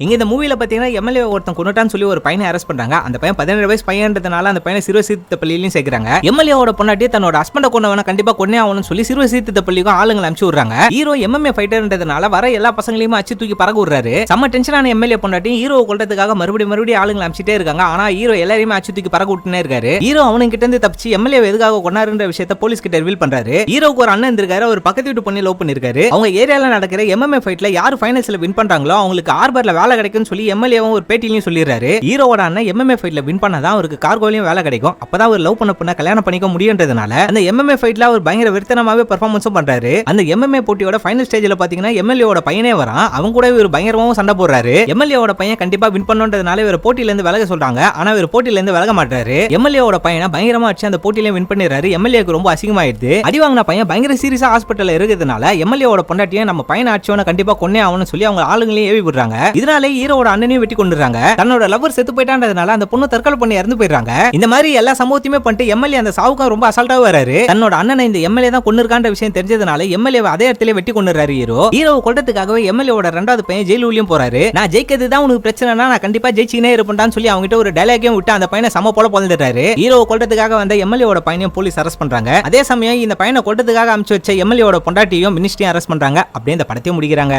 இங்க இந்த மூவில பாத்தீங்கன்னா எம்எல்ஏ ஒருத்தன் கொண்டுட்டான்னு சொல்லி ஒரு பையனை அரெஸ்ட் பண்றாங்க. அந்த பையன் 17 வயசு பையன்றதுனால அந்த பையனை சிறுவ சீர்திருத்த பள்ளியிலும் சேர்க்கிறாங்க. எம்எல்ஏவோட பொண்டாட்டி தன்னோட ஹஸ்பண்ட கொண்டவன கண்டிப்பா கொன்னே ஆகணும்னு சொல்லி சிறுவ சீர்திருத்த பள்ளிக்கும் ஆளுங்களை அனுப்பிச்சு விடுறாங்க. ஹீரோ எம்எம்ஏ ஃபைட்டர்ன்றதுனால வர எல்லா பசங்களையும் அச்சு தூக்கி பறக்க விடுறாரு. செம்ம டென்ஷனான எம்எல்ஏ பொண்டாட்டி ஹீரோ கொல்றதுக்காக மறுபடியும் ஆளுங்களை அனுப்பிச்சிட்டே இருக்காங்க. ஆனா ஹீரோ எல்லாரையுமே அச்சு தூக்கி பறக்க விட்டுனே இருக்காரு. ஹீரோ அவனுக்கு கிட்ட இருந்து தப்பிச்சு எம்எல்ஏ எதுக்காக கொண்டாருன்ற விஷயத்தை போலீஸ் கிட்ட ரிவீல் பண்றாரு. ஹீரோக்கு ஒரு அண்ணன் இருக்காரு, ஒரு பக்கத்து வீட்டு பொண்ணு லவ் பண்ணிருக்காரு. அவங்க ஏரியால நடக்கிற எம்எம்ஏ ஃபைட்ல யாரு ஃபைனல்ஸ்ல வின் பண்றாங்களோ அவங்களுக்கு ஆர்பர்ல வேலை கிடைக்கும்னு சொல்லி எம்எல்ஏவும் ஒரு பேட்டிலையும் சொல்லிடுறாரு. ஹீரோவோட அண்ணன் எம்எம்ஏ ஃபைட்ல வின் பண்ணாதான் அவருக்கு கார்கோலயும் வேலை கிடைக்கும். அப்பதான் அவர் லவ் பண்ண பொண்ண கல்யாணம் பண்ணிக்க முடியும்ன்றதுனால அந்த எம்எம்ஏ ஃபைட்ல அவர் பயங்கர விருத்தனமாவே பெர்ஃபார்மன்ஸும் பண்றாரு. அந்த எம்எம்ஏ போட்டியோட ஃபைனல் ஸ்டேஜ்ல பாத்தீங்கன்னா எம்எல்ஏவோட பையனே வரான். அவங்க கூட இவர் பயங்கரமாவும் சண்டை போடுறாரு. எம்எல்ஏவோட பையன் கண்டிப்பா வின் பண்ணணும்ன்றதுனால இவர் போட்டியில இருந்து விலக சொல்றாங்க. ஆனா இவர் போட்டியில இருந்து விலக மாட்டாரு. எம்எல்ஏவோட பையனை பயங்கரமா அடிச்சு அந்த போட்டியில வின் பண்ணிடுறாரு. எம்எல்ஏக்கு ரொம்ப அசிங்கமாயிடுது. அடி வாங்கின பையன் பயங்கர சீரியஸா ஹாஸ்பிட்டல்ல இருக்கிறதுனால எம்எல்ஏவோட பொண்டாட்டியை நம்ம பையனை அடிச்சவன கண்டிப்பா கொன்னே ஆகணும்னு சொல்லி அவங்க ஆளுங்களையும் ஏவி விடுறாங்க. இதனாலே ஹீரோவோட அண்ணனையும் வெட்டி கொண்டுறாங்க. தன்னோட லவர் செத்து போயிட்டான்றதுனால அந்த பொண்ணு தற்கொலை பண்ணி இறந்து போயிடுறாங்க. இந்த மாதிரி எல்லா சம்பவத்தையுமே பண்ணிட்டு எம்எல்ஏ அந்த சாவுக்கு ரொம்ப அசால்ட்டா வராரு. தன்னோட அண்ணனை இந்த எம்எல்ஏ தான் கொன்னிருக்கான்ற விஷயம் தெரிஞ்சதுனால எம்எல்ஏ அதே இடத்துல வெட்டி கொண்டுறாரு. ஹீரோவை கொல்றதுக்காகவே எம்எல்ஏவோட ரெண்டாவது பையன் ஜெயிலுலயும் போறாரு. நான் ஜெயிக்கிறது தான் உனக்கு பிரச்சனைனா நான் கண்டிப்பா ஜெயிச்சினே இருப்பேன்டான்னு சொல்லி அவங்ககிட்ட ஒரு டயலாகையும் விட்டு அந்த பையனை சம போல பொழந்துட்டாரு. ஹீரோவை கொல்றதுக்காக வந்த எம்எல்ஏவோட பையனையும் போலீஸ் அரெஸ்ட் பண்றாங்க. அதே சமயம் இந்த பையனை கொல்றதுக்காக அனுப்பிச்சு வச்ச எம்எல்ஏவோட பொண்டாட்டியும் மினிஸ்ட்ரியும் அரெஸ்ட் பண்றாங்க. அப்படியே இந்த படத்தையும் முடிக்கிறாங்க.